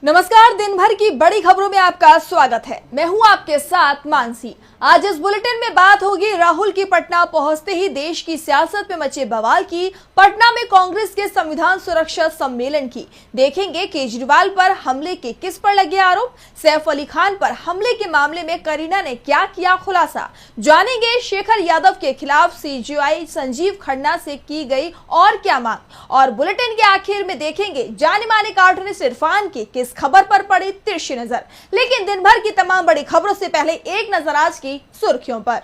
नमस्कार, दिन भर की बड़ी खबरों में आपका स्वागत है। मैं हूं आपके साथ मानसी। आज इस बुलेटिन में बात होगी राहुल की पटना पहुंचते ही देश की सियासत में मचे बवाल की, पटना में कांग्रेस के संविधान सुरक्षा सम्मेलन की। देखेंगे केजरीवाल पर हमले के किस पर लगे आरोप, सैफ अली खान पर हमले के मामले में करीना ने क्या किया खुलासा, जानेंगे शेखर यादव के खिलाफ सीजेआई संजीव खन्ना से की गई और क्या मांग, और बुलेटिन के आखिर में देखेंगे जाने माने कार्टूनिस्ट इरफान की किस खबर पर पड़ी तिरछी नजर। लेकिन दिन भर की तमाम बड़ी खबरों से पहले एक नजर आज की सुर्खियों पर।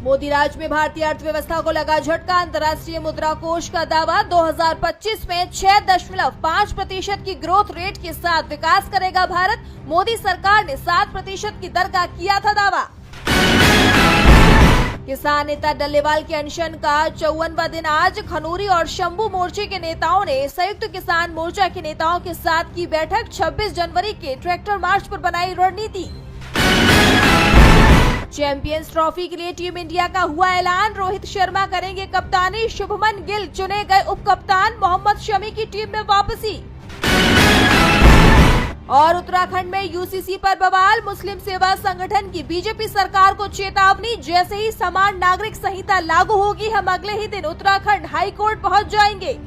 मोदी राज में भारतीय अर्थव्यवस्था को लगा झटका, अंतर्राष्ट्रीय मुद्रा कोष का दावा 2025 में 6.5% की ग्रोथ रेट के साथ विकास करेगा भारत। मोदी सरकार ने 7% की दर का किया था दावा। किसान नेता डल्लेवाल के अनशन का 54वां दिन आज खनौरी और शंभू मोर्चे के नेताओं ने संयुक्त किसान मोर्चा के नेताओं के साथ की बैठक। 26 जनवरी के ट्रैक्टर मार्च पर बनाई रणनीति। चैंपियंस ट्रॉफी के लिए टीम इंडिया का हुआ ऐलान, रोहित शर्मा करेंगे कप्तानी, शुभमन गिल चुने गए उप कप्तान, मोहम्मद शमी की टीम में वापसी। और उत्तराखंड में यूसीसी पर बवाल, मुस्लिम सेवा संगठन की बीजेपी सरकार को चेतावनी, जैसे ही समान नागरिक संहिता लागू होगी हम अगले ही दिन उत्तराखंड हाई कोर्ट पहुंच जाएंगे।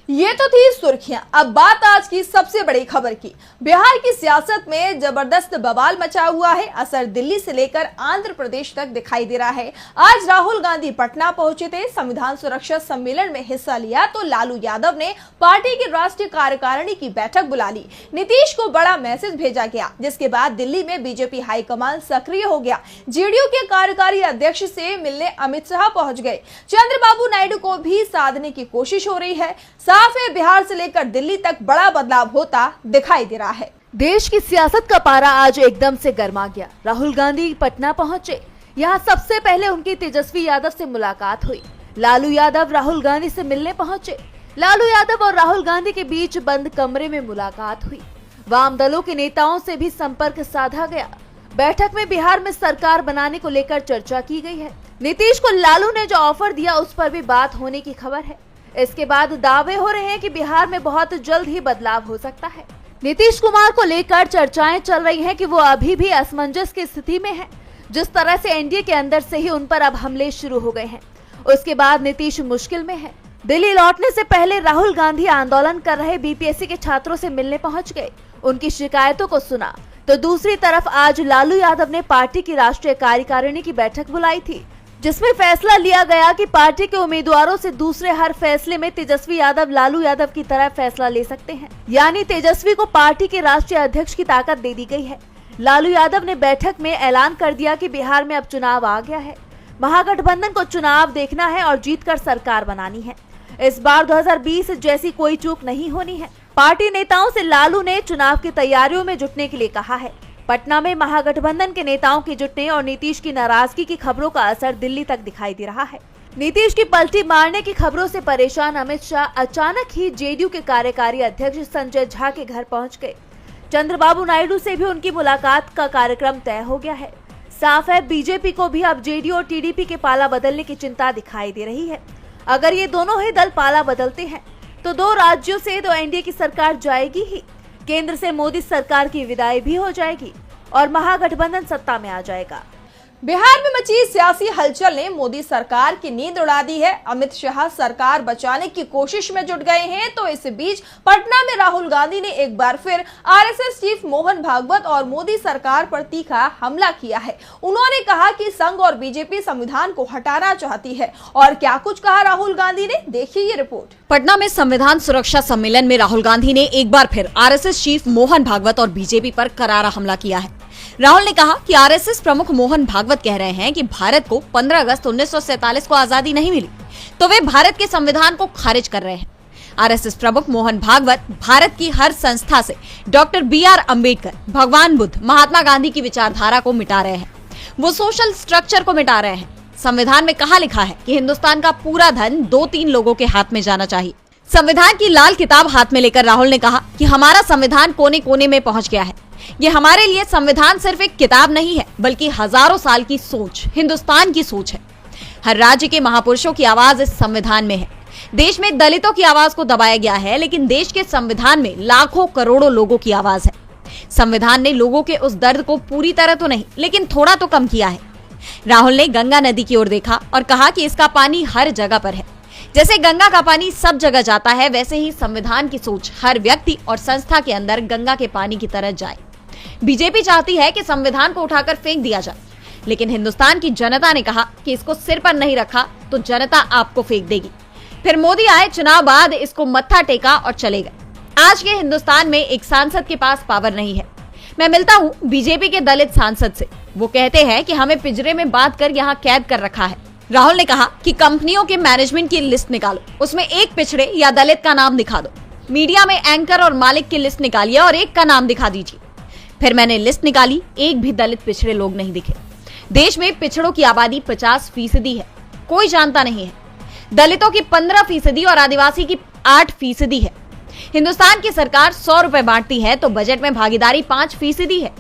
ये तो थी सुर्खियां। अब बात आज की सबसे बड़ी खबर की। बिहार की सियासत में जबरदस्त बवाल मचा हुआ है। असर दिल्ली से लेकर आंध्र प्रदेश तक दिखाई दे रहा है। आज राहुल गांधी पटना पहुंचे थे, संविधान सुरक्षा सम्मेलन में हिस्सा लिया तो लालू यादव ने पार्टी की राष्ट्रीय कार्यकारिणी की बैठक बुला ली। नीतीश को बड़ा मैसेज भेजा गया, जिसके बाद दिल्ली में बीजेपी हाईकमान सक्रिय हो गया। जेडीयू के कार्यकारी अध्यक्ष से मिलने अमित शाह पहुंच गए। चंद्रबाबू नायडू को भी साधने की कोशिश हो रही है। साफ है, बिहार से लेकर दिल्ली तक बड़ा बदलाव होता दिखाई दे रहा है। देश की सियासत का पारा आज एकदम से गर्मा गया। राहुल गांधी पटना पहुंचे। यहाँ सबसे पहले उनकी तेजस्वी यादव से मुलाकात हुई। लालू यादव राहुल गांधी से मिलने पहुंचे। लालू यादव और राहुल गांधी के बीच बंद कमरे में मुलाकात हुई। वाम दलों के नेताओं से भी संपर्क साधा गया। बैठक में बिहार में सरकार बनाने को लेकर चर्चा की गई है। नीतीश को लालू ने जो ऑफर दिया उस पर भी बात होने की खबर है। इसके बाद दावे हो रहे हैं कि बिहार में बहुत जल्द ही बदलाव हो सकता है। नीतीश कुमार को लेकर चर्चाएं चल रही हैं कि वो अभी भी असमंजस की स्थिति में हैं। जिस तरह से एनडीए के अंदर से ही उन पर अब हमले शुरू हो गए हैं, उसके बाद नीतीश मुश्किल में है। दिल्ली लौटने से पहले राहुल गांधी आंदोलन कर रहे बीपीएससी के छात्रों से मिलने पहुंच गए, उनकी शिकायतों को सुना। तो दूसरी तरफ आज लालू यादव ने पार्टी की राष्ट्रीय कार्यकारिणी की बैठक बुलाई थी, जिसमें फैसला लिया गया कि पार्टी के उम्मीदवारों से दूसरे हर फैसले में तेजस्वी यादव लालू यादव की तरह फैसला ले सकते हैं। यानी तेजस्वी को पार्टी के राष्ट्रीय अध्यक्ष की ताकत दे दी गई है। लालू यादव ने बैठक में ऐलान कर दिया कि बिहार में अब चुनाव आ गया है। महागठबंधन को चुनाव देखना है और जीतकर सरकार बनानी है। इस बार 2020 जैसी कोई चूक नहीं होनी है। पार्टी नेताओं से लालू ने चुनाव की तैयारियों में जुटने के लिए कहा है। पटना में महागठबंधन के नेताओं के जुटने और नीतीश की नाराजगी की खबरों का असर दिल्ली तक दिखाई दे रहा है। नीतीश की पलटी मारने की खबरों से परेशान अमित शाह अचानक ही जेडीयू के कार्यकारी अध्यक्ष संजय झा के घर पहुंच गए। चंद्रबाबू नायडू से भी उनकी मुलाकात का कार्यक्रम तय हो गया है। साफ है, बीजेपी को भी अब जेडीयू और टीडीपी के पाला बदलने की चिंता दिखाई दे रही है। अगर ये दोनों ही दल पाला बदलते हैं तो 2 राज्यों से तो एनडीए की सरकार जाएगी ही, केंद्र से मोदी सरकार की विदाई भी हो जाएगी और महागठबंधन सत्ता में आ जाएगा। बिहार में मची सियासी हलचल ने मोदी सरकार की नींद उड़ा दी है। अमित शाह सरकार बचाने की कोशिश में जुट गए हैं, तो इस बीच पटना में राहुल गांधी ने एक बार फिर आरएसएस चीफ मोहन भागवत और मोदी सरकार पर तीखा हमला किया है। उन्होंने कहा कि संघ और बीजेपी संविधान को हटाना चाहती है। और क्या कुछ कहा राहुल गांधी ने, देखिए ये रिपोर्ट। पटना में संविधान सुरक्षा सम्मेलन में राहुल गांधी ने एक बार फिर आरएसएस चीफ मोहन भागवत और बीजेपी पर करारा हमला किया है। राहुल ने कहा कि आरएसएस प्रमुख मोहन भागवत कह रहे हैं कि भारत को 15 अगस्त 1947 को आजादी नहीं मिली, तो वे भारत के संविधान को खारिज कर रहे हैं। आरएसएस प्रमुख मोहन भागवत भारत की हर संस्था से डॉक्टर BR अम्बेडकर, भगवान बुद्ध, महात्मा गांधी की विचारधारा को मिटा रहे हैं। वो सोशल स्ट्रक्चर को मिटा रहे हैं। संविधान में कहा लिखा है कि हिंदुस्तान का पूरा धन 2-3 लोगों के हाथ में जाना चाहिए। संविधान की लाल किताब हाथ में लेकर राहुल ने कहा कि हमारा संविधान कोने कोने में पहुंच गया है। ये हमारे लिए संविधान सिर्फ एक किताब नहीं है, बल्कि हजारों साल की सोच, हिंदुस्तान की सोच है। हर राज्य के महापुरुषों की आवाज इस संविधान में है। देश में दलितों की आवाज को दबाया गया है, लेकिन देश के संविधान में लाखों करोड़ों लोगों की आवाज है। संविधान ने लोगों के उस दर्द को पूरी तरह तो नहीं, लेकिन थोड़ा तो कम किया है। राहुल ने गंगा नदी की ओर देखा और कहा कि इसका पानी हर जगह पर है। जैसे गंगा का पानी सब जगह जाता है, वैसे ही संविधान की सोच हर व्यक्ति और संस्था के अंदर गंगा के पानी की तरह जाए। बीजेपी चाहती है कि संविधान को उठाकर फेंक दिया जाए, लेकिन हिंदुस्तान की जनता ने कहा कि इसको सिर पर नहीं रखा तो जनता आपको फेंक देगी। फिर मोदी आए, चुनाव बाद इसको मत्था टेका और चले गए। आज के हिंदुस्तान में एक सांसद के पास पावर नहीं है। मैं मिलता हूँ बीजेपी के दलित सांसद से, वो कहते हैं कि हमें पिंजरे में बांध कर यहाँ कैद कर रखा है। राहुल ने कहा कि कंपनियों के मैनेजमेंट की लिस्ट निकालो, उसमें एक पिछड़े या दलित का नाम दिखा दो। मीडिया में एंकर और मालिक की लिस्ट निकालिए और एक का नाम दिखा दीजिए। फिर मैंने लिस्ट निकाली, एक भी दलित पिछड़े लोग नहीं दिखे। देश में पिछड़ों की आबादी 50% है, कोई जानता नहीं है। दलितों की 15% और आदिवासी की 8% है। हिंदुस्तान की सरकार 100 रुपए बांटती है तो बजट में भागीदारी 5% है।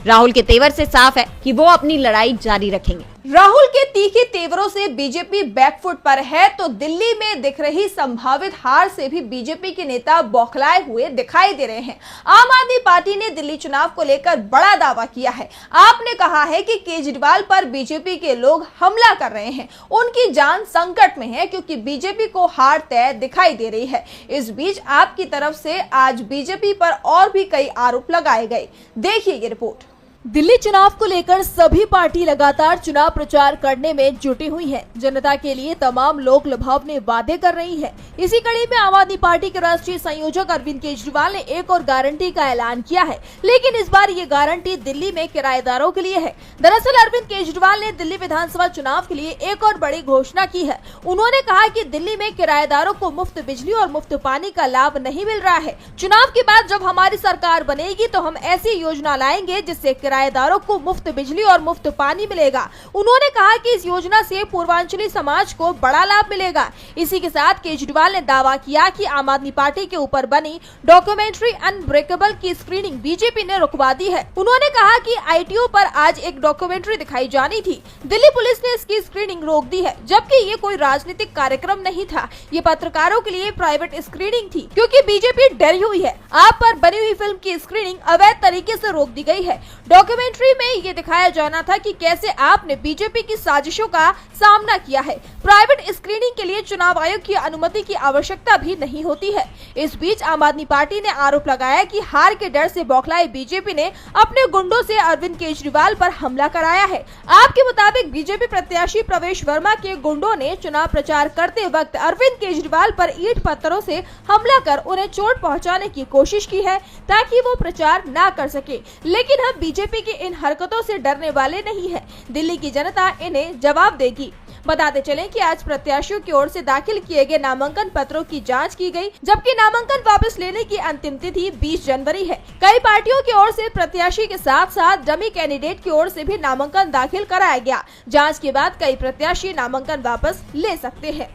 राहुल के तेवर से साफ है कि वो अपनी लड़ाई जारी रखेंगे। राहुल के तीखे तेवरों से बीजेपी बैकफुट पर है तो दिल्ली में दिख रही संभावित हार से भी बीजेपी के नेता बौखलाए हुए दिखाई दे रहे हैं। आम आदमी पार्टी ने दिल्ली चुनाव को लेकर बड़ा दावा किया है। आपने कहा है कि केजरीवाल पर बीजेपी के लोग हमला कर रहे हैं, उनकी जान संकट में है क्योंकि बीजेपी को हार तय दिखाई दे रही है। इस बीच आपकी तरफ से आज बीजेपी पर और भी कई आरोप लगाए गए। देखिए ये रिपोर्ट। दिल्ली चुनाव को लेकर सभी पार्टी लगातार चुनाव प्रचार करने में जुटी हुई है। जनता के लिए तमाम लोक लुभावने वादे कर रही है। इसी कड़ी में आम आदमी पार्टी के राष्ट्रीय संयोजक अरविंद केजरीवाल ने एक और गारंटी का ऐलान किया है, लेकिन इस बार ये गारंटी दिल्ली में किराएदारों के लिए है। दरअसल अरविंद केजरीवाल ने दिल्ली विधानसभा चुनाव के लिए एक और बड़ी घोषणा की है। उन्होंने कहा कि दिल्ली में किराएदारों को मुफ्त बिजली और मुफ्त पानी का लाभ नहीं मिल रहा है। चुनाव के बाद जब हमारी सरकार बनेगी तो हम ऐसी योजना लाएंगे जिससे किराएदारों को मुफ्त बिजली और मुफ्त पानी मिलेगा। उन्होंने कहा कि इस योजना से पूर्वांचली समाज को बड़ा लाभ मिलेगा। इसी के साथ केजरीवाल ने दावा किया कि आम आदमी पार्टी के ऊपर बनी डॉक्यूमेंट्री अनब्रेकेबल की स्क्रीनिंग बीजेपी ने रुकवा दी है। उन्होंने कहा कि आईटीओ पर आज एक डॉक्यूमेंट्री दिखाई जानी थी, दिल्ली पुलिस ने इसकी स्क्रीनिंग रोक दी है, जबकि ये कोई राजनीतिक कार्यक्रम नहीं था। ये पत्रकारों के लिए प्राइवेट स्क्रीनिंग थी, क्योंकि बीजेपी डरी हुई है। आप पर बनी हुई फिल्म की स्क्रीनिंग अवैध तरीके से रोक दी गई है। डॉक्यूमेंट्री में ये दिखाया जाना था कि कैसे आपने बीजेपी की साजिशों का सामना किया है। प्राइवेट स्क्रीनिंग के लिए चुनाव आयोग की अनुमति की आवश्यकता भी नहीं होती है। इस बीच आम आदमी पार्टी ने आरोप लगाया कि हार के डर से बौखलाए बीजेपी ने अपने गुंडों से अरविंद केजरीवाल पर हमला कराया है। आपके मुताबिक बीजेपी प्रत्याशी प्रवेश वर्मा के गुंडों ने चुनाव प्रचार करते वक्त अरविंद केजरीवाल पर ईंट पत्थरों से हमला कर उन्हें चोट पहुंचाने की कोशिश की है ताकि वो प्रचार न कर सके। लेकिन हम बीजेपी की इन हरकतों से डरने वाले नहीं है। दिल्ली की जनता इन्हें जवाब देगी। बताते चलें कि आज प्रत्याशियों की ओर से दाखिल किए गए नामांकन पत्रों की जांच की गई, जबकि नामांकन वापस लेने की अंतिम तिथि 20 जनवरी है। कई पार्टियों की ओर से प्रत्याशी के साथ साथ डमी कैंडिडेट की ओर से भी नामांकन दाखिल कराया गया। जांच के बाद कई प्रत्याशी नामांकन वापस ले सकते हैं।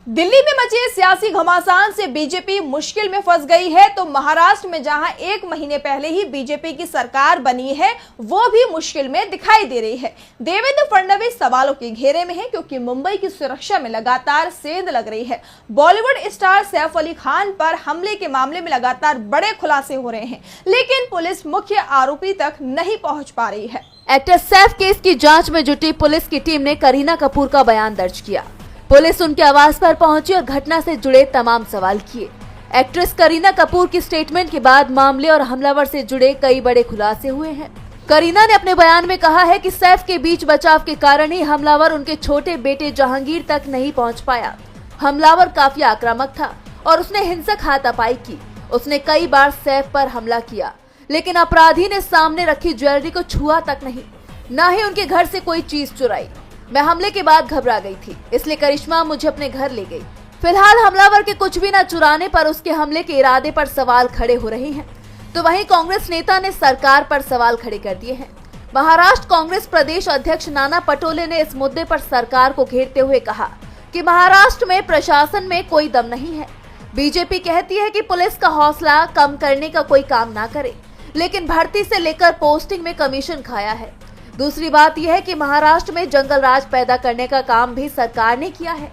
दिल्ली में मचे सियासी घमासान से बीजेपी मुश्किल में फंस गई है तो महाराष्ट्र में जहां 1 महीने पहले ही बीजेपी की सरकार बनी है वो भी मुश्किल में दिखाई दे रही है। देवेंद्र फडणवीस सवालों के घेरे में है क्योंकि मुंबई की सुरक्षा में लगातार सेंध लग रही है। बॉलीवुड स्टार सैफ अली खान पर हमले के मामले में लगातार बड़े खुलासे हो रहे हैं, लेकिन पुलिस मुख्य आरोपी तक नहीं पहुंच पा रही है। एक्टर सैफ केस की जांच में जुटी पुलिस की टीम ने करीना कपूर का बयान दर्ज किया। पुलिस उनके आवास पर पहुंची और घटना से जुड़े तमाम सवाल किए। एक्ट्रेस करीना कपूर की स्टेटमेंट के बाद मामले और हमलावर से जुड़े कई बड़े खुलासे हुए हैं। करीना ने अपने बयान में कहा है कि सैफ के बीच बचाव के कारण ही हमलावर उनके छोटे बेटे जहांगीर तक नहीं पहुंच पाया। हमलावर काफी आक्रामक था और उसने हिंसक हाथापाई की। उसने कई बार सैफ पर हमला किया, लेकिन अपराधी ने सामने रखी ज्वेलरी को छुआ तक नहीं, न ही उनके घर से कोई चीज चुराई। मैं हमले के बाद घबरा गई थी, इसलिए करिश्मा मुझे अपने घर ले गई। फिलहाल हमलावर के कुछ भी न चुराने पर उसके हमले के इरादे पर सवाल खड़े हो रहे हैं, तो वहीं कांग्रेस नेता ने सरकार पर सवाल खड़े कर दिए हैं। महाराष्ट्र कांग्रेस प्रदेश अध्यक्ष नाना पटोले ने इस मुद्दे पर सरकार को घेरते हुए कहा कि महाराष्ट्र में प्रशासन में कोई दम नहीं है। बीजेपी कहती है कि पुलिस का हौसला कम करने का कोई काम ना करे, लेकिन भर्ती से लेकर पोस्टिंग में कमीशन खाया है। दूसरी बात यह है कि महाराष्ट्र में जंगल राज पैदा करने का काम भी सरकार ने किया है।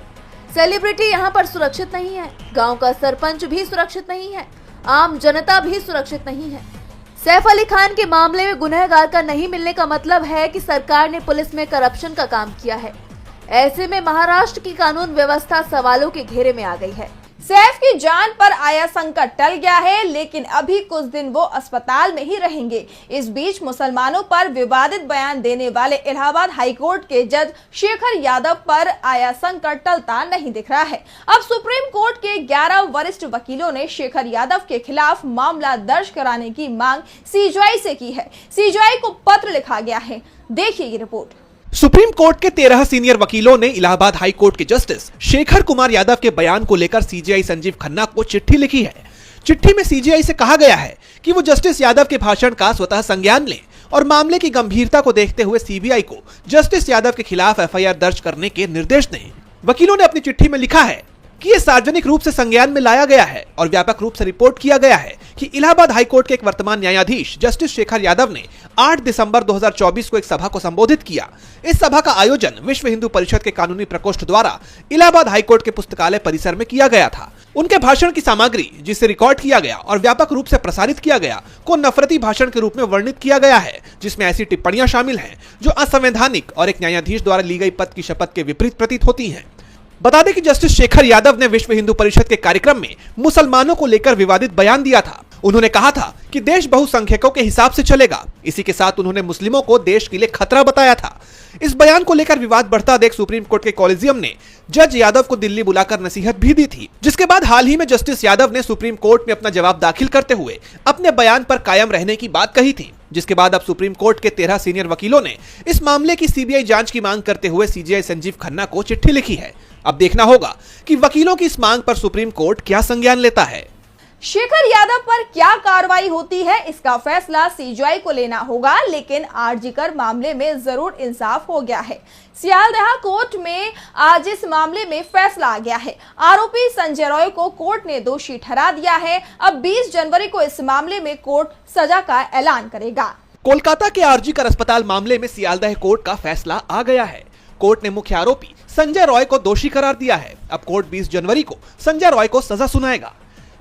सेलिब्रिटी यहाँ पर सुरक्षित नहीं है, गांव का सरपंच भी सुरक्षित नहीं है, आम जनता भी सुरक्षित नहीं है। सैफ अली खान के मामले में गुनहगार का नहीं मिलने का मतलब है कि सरकार ने पुलिस में करप्शन का काम किया है। ऐसे में महाराष्ट्र की कानून व्यवस्था सवालों के घेरे में आ गई है। सैफ की जान पर आया संकट टल गया है, लेकिन अभी कुछ दिन वो अस्पताल में ही रहेंगे। इस बीच मुसलमानों पर विवादित बयान देने वाले इलाहाबाद हाईकोर्ट के जज शेखर यादव पर आया संकट टलता नहीं दिख रहा है। अब सुप्रीम कोर्ट के 11 वरिष्ठ वकीलों ने शेखर यादव के खिलाफ मामला दर्ज कराने की मांग सीजेआई से की है। सीजेआई को पत्र लिखा गया है, देखिए ये रिपोर्ट। सुप्रीम कोर्ट के 13 सीनियर वकीलों ने इलाहाबाद हाई कोर्ट के जस्टिस शेखर कुमार यादव के बयान को लेकर सीजेआई संजीव खन्ना को चिट्ठी लिखी है। चिट्ठी में सीजेआई से कहा गया है कि वो जस्टिस यादव के भाषण का स्वतः संज्ञान लें और मामले की गंभीरता को देखते हुए सीबीआई को जस्टिस यादव के खिलाफ एफआईआर दर्ज करने के निर्देश दें। वकीलों ने अपनी चिट्ठी में लिखा है कि ये सार्वजनिक रूप से संज्ञान में लाया गया है और व्यापक रूप से रिपोर्ट किया गया है कि इलाहाबाद हाईकोर्ट के एक वर्तमान न्यायाधीश जस्टिस शेखर यादव ने 8 दिसंबर 2024 को एक सभा को संबोधित किया। इस सभा का आयोजन विश्व हिंदू परिषद के कानूनी प्रकोष्ठ द्वारा इलाहाबाद हाईकोर्ट के पुस्तकालय परिसर में किया गया था। उनके भाषण की सामग्री, जिसे रिकॉर्ड किया गया और व्यापक रूप से प्रसारित किया गया, को नफरती भाषण के रूप में वर्णित किया गया है, जिसमें ऐसी टिप्पणियां शामिल हैं जो असंवैधानिक और एक न्यायाधीश द्वारा ली गई पद की शपथ के विपरीत प्रतीत होती हैं। बता दें कि जस्टिस शेखर यादव ने विश्व हिंदू परिषद के कार्यक्रम में मुसलमानों को लेकर विवादित बयान दिया था। उन्होंने कहा था कि देश बहुसंख्यकों के हिसाब से चलेगा। इसी के साथ उन्होंने मुस्लिमों को देश के लिए खतरा बताया था। इस बयान को लेकर विवाद बढ़ता देख सुप्रीम कोर्ट के कॉलेजियम ने जज यादव को दिल्ली बुलाकर नसीहत भी दी थी, जिसके बाद हाल ही में जस्टिस यादव ने सुप्रीम कोर्ट में अपना जवाब दाखिल करते हुए अपने बयान पर कायम रहने की बात कही थी। जिसके बाद अब सुप्रीम कोर्ट के 13 सीनियर वकीलों ने इस मामले की सीबीआई जांच की मांग करते हुए सीजेआई संजीव खन्ना को चिट्ठी लिखी है। अब देखना होगा कि वकीलों की इस मांग पर सुप्रीम कोर्ट क्या संज्ञान लेता है। शेखर यादव पर क्या कार्रवाई होती है, इसका फैसला सीजेआई को लेना होगा, लेकिन आरजीकर मामले में जरूर इंसाफ हो गया है। सियालदह कोर्ट में आज इस मामले में फैसला आ गया है। आरोपी संजय रॉय को कोर्ट ने दोषी ठहरा दिया है। अब 20 जनवरी को इस मामले में कोर्ट सजा का ऐलान करेगा। कोलकाता के आरजीकर अस्पताल मामले में सियालदह कोर्ट का फैसला आ गया है। कोर्ट ने मुख्य आरोपी संजय रॉय को दोषी करार दिया है। अब कोर्ट 20 जनवरी को संजय रॉय को सजा सुनाएगा।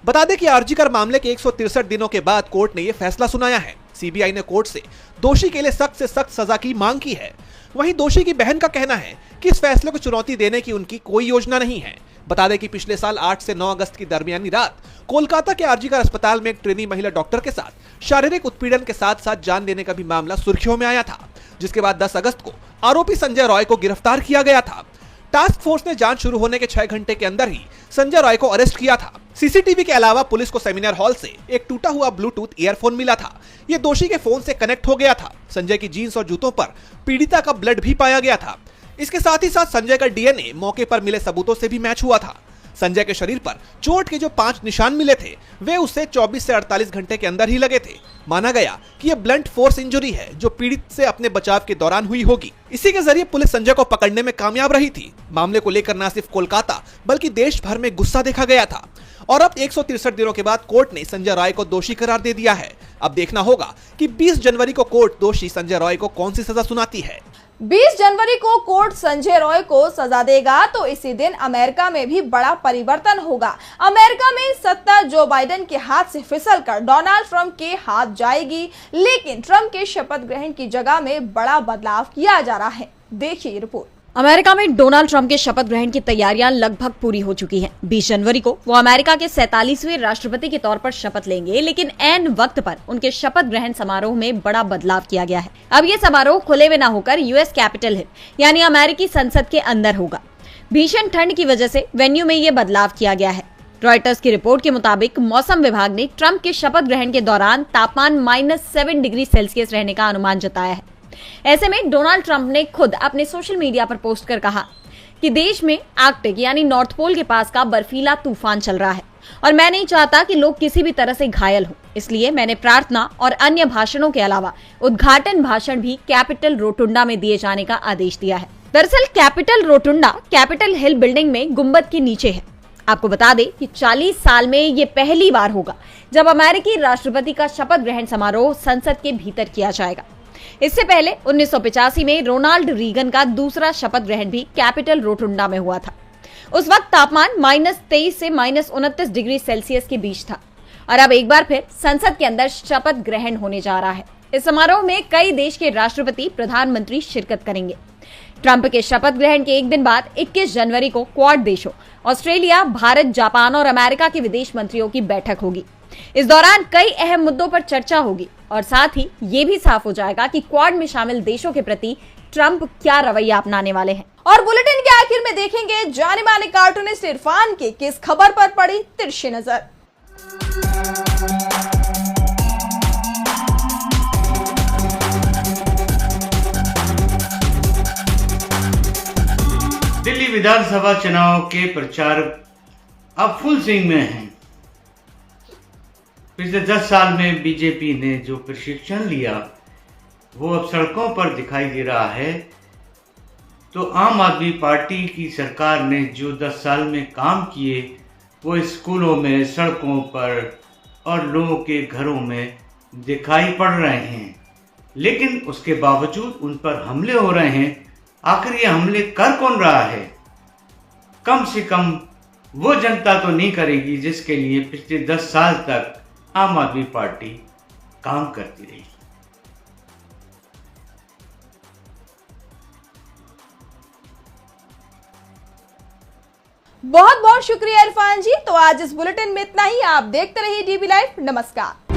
बता दें कि आरजीकर मामले के 163 दिनों के बाद कोर्ट ने यह फैसला सुनाया है। सीबीआई ने कोर्ट से दोषी के लिए सख्त से सख्त सजा की मांग की है। वहीं दोषी की बहन का कहना है कि इस फैसले को चुनौती देने की उनकी कोई योजना नहीं है। बता दें कि पिछले साल 8 से 9 अगस्त की दरमियानी रात कोलकाता के आरजीकर अस्पताल में एक ट्रेनी महिला डॉक्टर के साथ शारीरिक उत्पीड़न के साथ साथ जान लेने का भी मामला सुर्खियों में आया था, जिसके बाद 10 अगस्त को आरोपी संजय रॉय को गिरफ्तार किया गया था। टास्क फोर्स ने जांच शुरू होने के 6 घंटे के अंदर ही संजय रॉय को अरेस्ट किया था। सीसीटीवी के अलावा पुलिस को सेमिनार हॉल से एक टूटा हुआ ब्लूटूथ ईयरफोन मिला था। ये दोषी के फोन से कनेक्ट हो गया था। संजय की जीन्स और जूतों पर पीड़िता का ब्लड भी पाया गया था। इसके साथ ही साथ संजय का डीएनए मौके पर मिले सबूतों से भी मैच हुआ था। संजय के शरीर पर चोट के जो 5 निशान मिले थे वे उससे 24 से 48 घंटे के अंदर ही लगे थे। माना गया कि यह ब्लंट फोर्स इंजरी है जो पीड़ित से अपने बचाव के दौरान हुई होगी। इसी के जरिए पुलिस संजय को पकड़ने में कामयाब रही थी। मामले को लेकर न सिर्फ कोलकाता बल्कि देश भर में गुस्सा देखा गया था और अब 163 दिनों के बाद कोर्ट ने संजय रॉय को दोषी करार दे दिया है। अब देखना होगा कि 20 जनवरी को कोर्ट दोषी संजय रॉय को कौन सी सजा सुनाती है। 20 जनवरी को कोर्ट संजय रॉय को सजा देगा तो इसी दिन अमेरिका में भी बड़ा परिवर्तन होगा। अमेरिका में सत्ता जो बाइडेन के हाथ से फिसलकर डोनाल्ड ट्रंप के हाथ जाएगी, लेकिन ट्रंप के शपथ ग्रहण की जगह में बड़ा बदलाव किया जा रहा है। देखिए रिपोर्ट। अमेरिका में डोनाल्ड ट्रंप के शपथ ग्रहण की तैयारियां लगभग पूरी हो चुकी हैं। 20 जनवरी को वो अमेरिका के 47वें राष्ट्रपति के तौर पर शपथ लेंगे, लेकिन ऐन वक्त पर उनके शपथ ग्रहण समारोह में बड़ा बदलाव किया गया है। अब ये समारोह खुले में न होकर यूएस कैपिटल हिल यानी अमेरिकी संसद के अंदर होगा। भीषण ठंड की वजह से वेन्यू में ये बदलाव किया गया है। रॉयटर्स की रिपोर्ट के मुताबिक मौसम विभाग ने ट्रंप के शपथ ग्रहण के दौरान तापमान -7 डिग्री सेल्सियस रहने का अनुमान जताया है। ऐसे में डोनाल्ड ट्रंप ने खुद अपने सोशल मीडिया पर पोस्ट कर कहा कि देश में आर्कटिक यानी नॉर्थ पोल के पास का बर्फीला तूफान चल रहा है और मैं नहीं चाहता कि लोग किसी भी तरह से घायल हो, इसलिए मैंने प्रार्थना और अन्य भाषणों के अलावा उद्घाटन भाषण भी कैपिटल रोटुंडा में दिए जाने का आदेश दिया है। दरअसल capital rotunda Capitol Hill building में गुंबद के नीचे है। आपको बता दें कि 40 साल में ये पहली बार होगा जब अमेरिकी राष्ट्रपति का शपथ ग्रहण समारोह संसद के भीतर किया जाएगा। इससे पहले 1985 में रोनाल्ड रीगन का दूसरा शपथ ग्रहण भी कैपिटल रोटुंडा में हुआ था। उस वक्त तापमान -23 से -29 डिग्री सेल्सियस के बीच था। और अब एक बार फिर संसद के अंदर शपथ ग्रहण होने जा रहा है। इस समारोह में कई देश के राष्ट्रपति, प्रधानमंत्री शिरकत करेंगे। ट्रंप के शपथ ग्रहण के एक दिन बाद 21 जनवरी को क्वाड देशों ऑस्ट्रेलिया, भारत, जापान और अमेरिका के विदेश मंत्रियों की बैठक होगी। इस दौरान कई अहम मुद्दों पर चर्चा होगी और साथ ही ये भी साफ हो जाएगा कि क्वाड में शामिल देशों के प्रति ट्रंप क्या रवैया अपनाने वाले हैं। और बुलेटिन के आखिर में देखेंगे जाने माने कार्टूनिस्ट इरफान की किस खबर पर पड़ी तिरछी नजर। दिल्ली विधानसभा चुनाव के प्रचार अब फुल स्विंग में हैं। पिछले 10 साल में बीजेपी ने जो प्रशिक्षण लिया वो अब सड़कों पर दिखाई दे रहा है। तो आम आदमी पार्टी की सरकार ने जो 10 साल में काम किए वो स्कूलों में, सड़कों पर और लोगों के घरों में दिखाई पड़ रहे हैं। लेकिन उसके बावजूद उन पर हमले हो रहे हैं। आखिर ये हमले कर कौन रहा है? कम से कम वो जनता तो नहीं करेगी जिसके लिए पिछले 10 साल तक आम आदमी पार्टी काम करती रही। बहुत बहुत शुक्रिया इरफान जी। तो आज इस बुलेटिन में इतना ही। आप देखते रहिए डीबी लाइव। नमस्कार।